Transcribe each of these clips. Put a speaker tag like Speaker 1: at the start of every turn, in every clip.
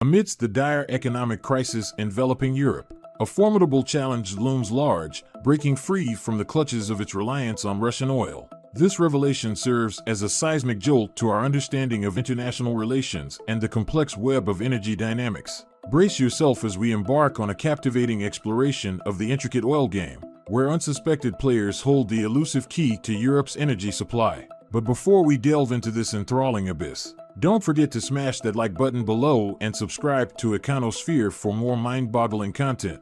Speaker 1: Amidst the dire economic crisis enveloping Europe, a formidable challenge looms large, breaking free from the clutches of its reliance on Russian oil. This revelation serves as a seismic jolt to our understanding of international relations and the complex web of energy dynamics. Brace yourself as we embark on a captivating exploration of the intricate oil game, where unsuspected players hold the elusive key to Europe's energy supply. But before we delve into this enthralling abyss, don't forget to smash that like button below and subscribe to Econosphere for more mind-boggling content.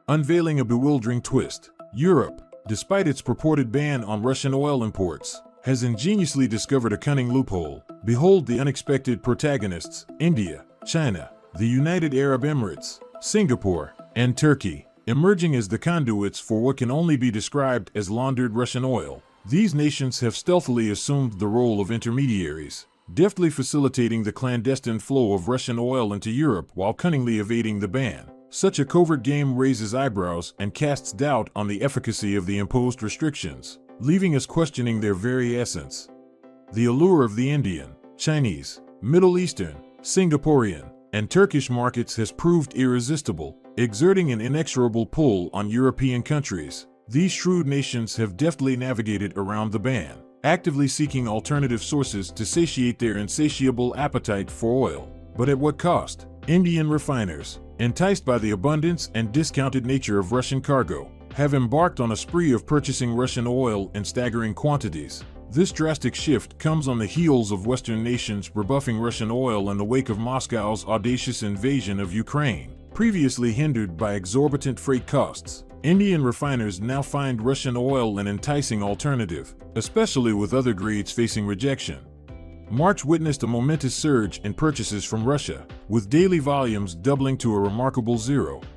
Speaker 1: Unveiling a bewildering twist. Europe, despite its purported ban on Russian oil imports, has ingeniously discovered a cunning loophole. Behold the unexpected protagonists: India, China, the United Arab Emirates, Singapore, and Turkey, emerging as the conduits for what can only be described as laundered Russian oil. These nations have stealthily assumed the role of intermediaries, deftly facilitating the clandestine flow of Russian oil into Europe while cunningly evading the ban. Such a covert game raises eyebrows and casts doubt on the efficacy of the imposed restrictions, leaving us questioning their very essence. The allure of the Indian, Chinese, Middle Eastern, Singaporean, and Turkish markets has proved irresistible, exerting an inexorable pull on European countries. These shrewd nations have deftly navigated around the ban, actively seeking alternative sources to satiate their insatiable appetite for oil. But at what cost? Indian refiners, enticed by the abundance and discounted nature of Russian cargo, have embarked on a spree of purchasing Russian oil in staggering quantities. This drastic shift comes on the heels of Western nations rebuffing Russian oil in the wake of Moscow's audacious invasion of Ukraine. Previously hindered by exorbitant freight costs, Indian refiners now find Russian oil an enticing alternative, especially with other grades facing rejection. March witnessed a momentous surge in purchases from Russia, with daily volumes doubling to a remarkable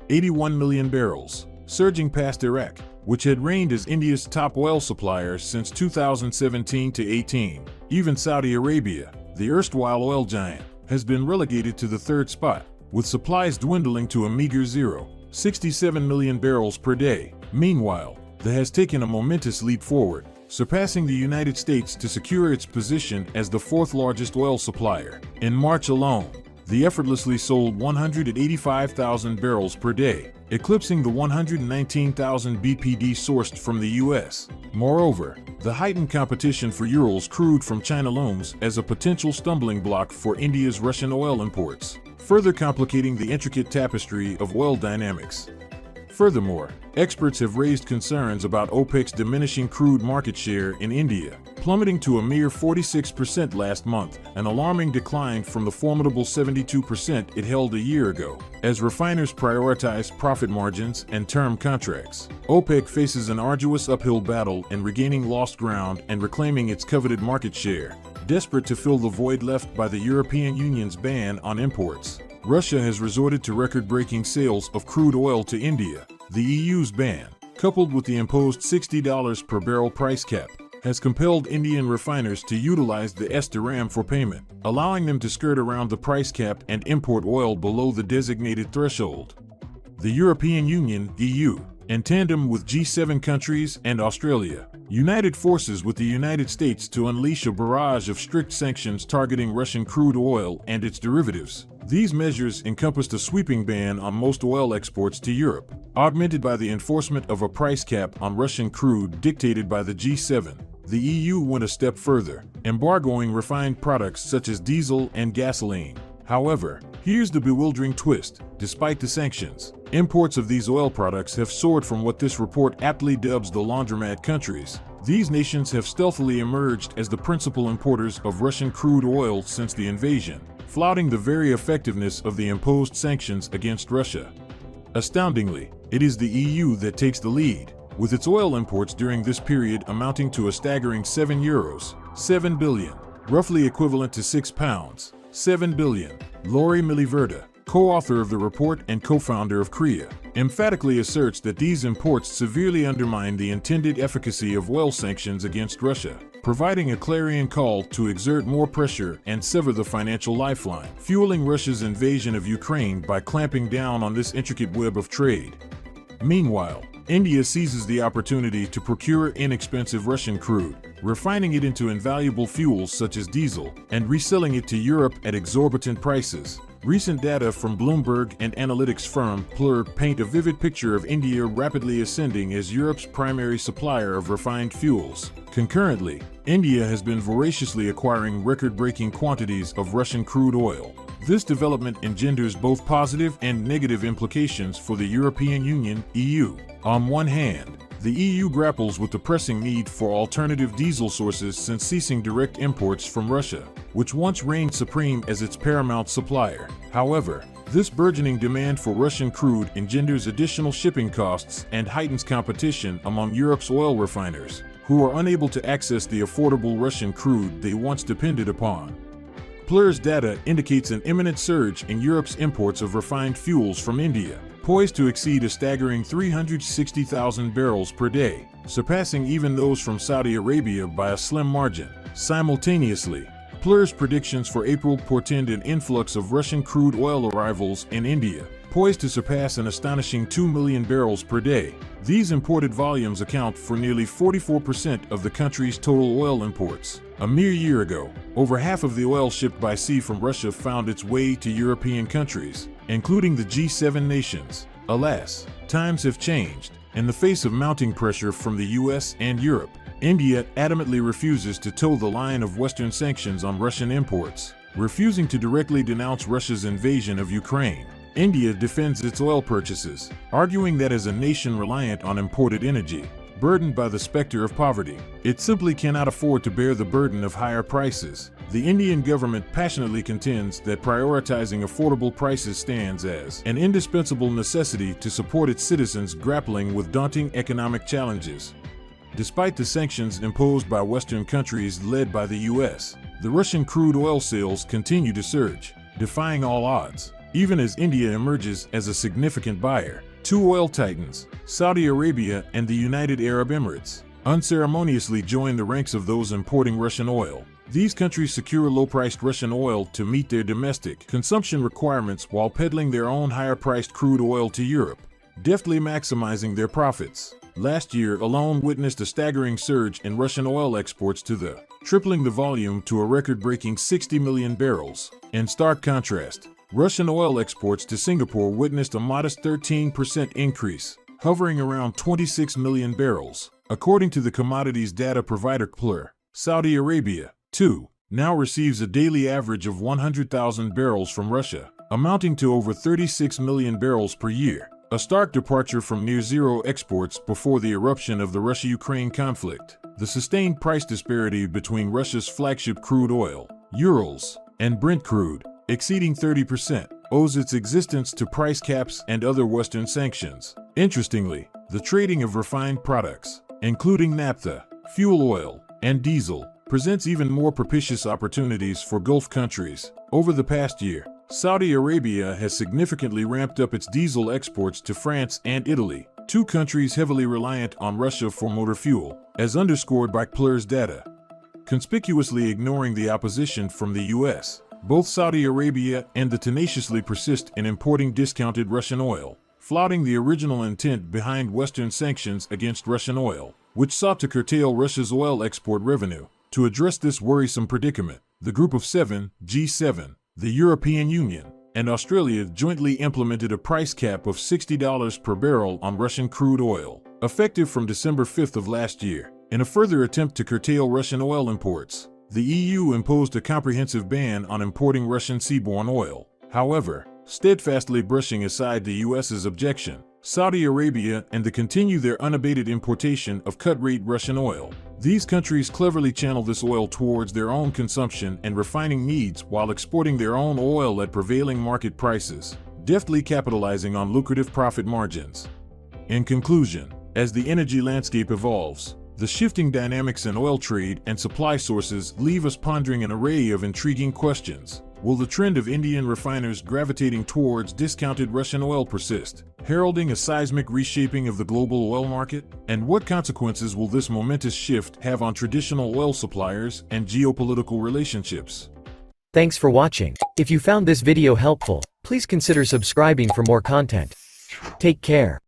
Speaker 1: 81 million barrels, surging past Iraq, which had reigned as India's top oil supplier since 2017-18. Even Saudi Arabia, the erstwhile oil giant, has been relegated to the third spot, with supplies dwindling to a meager 67 million barrels per day. Meanwhile, there has taken a momentous leap forward, surpassing the United States to secure its position as the fourth largest oil supplier. In March alone, the effortlessly sold 185,000 barrels per day, eclipsing the 119,000 BPD sourced from the U.S. Moreover, the heightened competition for Urals crude from China looms as a potential stumbling block for India's Russian oil imports, further complicating the intricate tapestry of oil dynamics. Furthermore, experts have raised concerns about OPEC's diminishing crude market share in India, plummeting to a mere 46% last month, an alarming decline from the formidable 72% it held a year ago. As refiners prioritize profit margins and term contracts, OPEC faces an arduous uphill battle in regaining lost ground and reclaiming its coveted market share. Desperate to fill the void left by the European Union's ban on imports, Russia has resorted to record-breaking sales of crude oil to India. The EU's ban, coupled with the imposed $60 per barrel price cap, has compelled Indian refiners to utilize the SDRAM for payment, allowing them to skirt around the price cap and import oil below the designated threshold. The European Union, EU, in tandem with G7 countries and Australia, united forces with the United States to unleash a barrage of strict sanctions targeting Russian crude oil and its derivatives. These measures encompassed a sweeping ban on most oil exports to Europe, augmented by the enforcement of a price cap on Russian crude dictated by the G7. The EU went a step further, embargoing refined products such as diesel and gasoline. However, here's the bewildering twist. Despite the sanctions, imports of these oil products have soared from what this report aptly dubs the laundromat countries. These nations have stealthily emerged as the principal importers of Russian crude oil since the invasion, flouting the very effectiveness of the imposed sanctions against Russia. Astoundingly, it is the EU that takes the lead, with its oil imports during this period amounting to a staggering €7 billion, roughly equivalent to £6, 7 billion. Lori Miliverda, co-author of the report and co-founder of CREA, emphatically asserts that these imports severely undermine the intended efficacy of oil sanctions against Russia, providing a clarion call to exert more pressure and sever the financial lifeline, fueling Russia's invasion of Ukraine by clamping down on this intricate web of trade. Meanwhile, India seizes the opportunity to procure inexpensive Russian crude, refining it into invaluable fuels such as diesel, and reselling it to Europe at exorbitant prices. Recent data from Bloomberg and analytics firm Plur paint a vivid picture of India rapidly ascending as Europe's primary supplier of refined fuels. Concurrently, India has been voraciously acquiring record-breaking quantities of Russian crude oil. This development engenders both positive and negative implications for the European Union, EU. On one hand, the EU grapples with the pressing need for alternative diesel sources since ceasing direct imports from Russia, which once reigned supreme as its paramount supplier. However, this burgeoning demand for Russian crude engenders additional shipping costs and heightens competition among Europe's oil refiners, who are unable to access the affordable Russian crude they once depended upon. Plur's data indicates an imminent surge in Europe's imports of refined fuels from India, poised to exceed a staggering 360,000 barrels per day, surpassing even those from Saudi Arabia by a slim margin. Simultaneously, Plur's predictions for April portend an influx of Russian crude oil arrivals in India, poised to surpass an astonishing 2 million barrels per day. These imported volumes account for nearly 44% of the country's total oil imports. A mere year ago, over half of the oil shipped by sea from Russia found its way to European countries, including the G7 nations. Alas, times have changed. In the face of mounting pressure from the US and Europe, India adamantly refuses to toe the line of Western sanctions on Russian imports, refusing to directly denounce Russia's invasion of Ukraine. India defends its oil purchases, arguing that as a nation reliant on imported energy, burdened by the specter of poverty, it simply cannot afford to bear the burden of higher prices. The Indian government passionately contends that prioritizing affordable prices stands as an indispensable necessity to support its citizens grappling with daunting economic challenges. Despite the sanctions imposed by Western countries led by the US, the Russian crude oil sales continue to surge, defying all odds. Even as India emerges as a significant buyer, two oil titans, Saudi Arabia and the United Arab Emirates, unceremoniously join the ranks of those importing Russian oil. These countries secure low-priced Russian oil to meet their domestic consumption requirements while peddling their own higher-priced crude oil to Europe, deftly maximizing their profits. Last year alone witnessed a staggering surge in Russian oil exports to the, tripling the volume to a record-breaking 60 million barrels. In stark contrast, Russian oil exports to Singapore witnessed a modest 13% increase, hovering around 26 million barrels. According to the commodities data provider Plur, Saudi Arabia, too, now receives a daily average of 100,000 barrels from Russia, amounting to over 36 million barrels per year, a stark departure from near-zero exports before the eruption of the Russia-Ukraine conflict. The sustained price disparity between Russia's flagship crude oil, Urals, and Brent crude, exceeding 30%, owes its existence to price caps and other Western sanctions. Interestingly, the trading of refined products, including naphtha, fuel oil, and diesel, presents even more propitious opportunities for Gulf countries. Over the past year, Saudi Arabia has significantly ramped up its diesel exports to France and Italy, two countries heavily reliant on Russia for motor fuel, as underscored by Plur's data. Conspicuously ignoring the opposition from the US, both Saudi Arabia and the tenaciously persist in importing discounted Russian oil, flouting the original intent behind Western sanctions against Russian oil, which sought to curtail Russia's oil export revenue. To address this worrisome predicament, the Group of Seven, G7, the European Union, and Australia jointly implemented a price cap of $60 per barrel on Russian crude oil, effective from December 5th of last year. In a further attempt to curtail Russian oil imports, the EU imposed a comprehensive ban on importing Russian seaborne oil. However, steadfastly brushing aside the US's objection, Saudi Arabia and the continue their unabated importation of cut-rate Russian oil. These countries cleverly channel this oil towards their own consumption and refining needs while exporting their own oil at prevailing market prices, deftly capitalizing on lucrative profit margins. In conclusion, as the energy landscape evolves, the shifting dynamics in oil trade and supply sources leave us pondering an array of intriguing questions. Will the trend of Indian refiners gravitating towards discounted Russian oil persist, heralding a seismic reshaping of the global oil market? And what consequences will this momentous shift have on traditional oil suppliers and geopolitical relationships?
Speaker 2: Thanks for watching. If you found this video helpful, please consider subscribing for more content. Take care.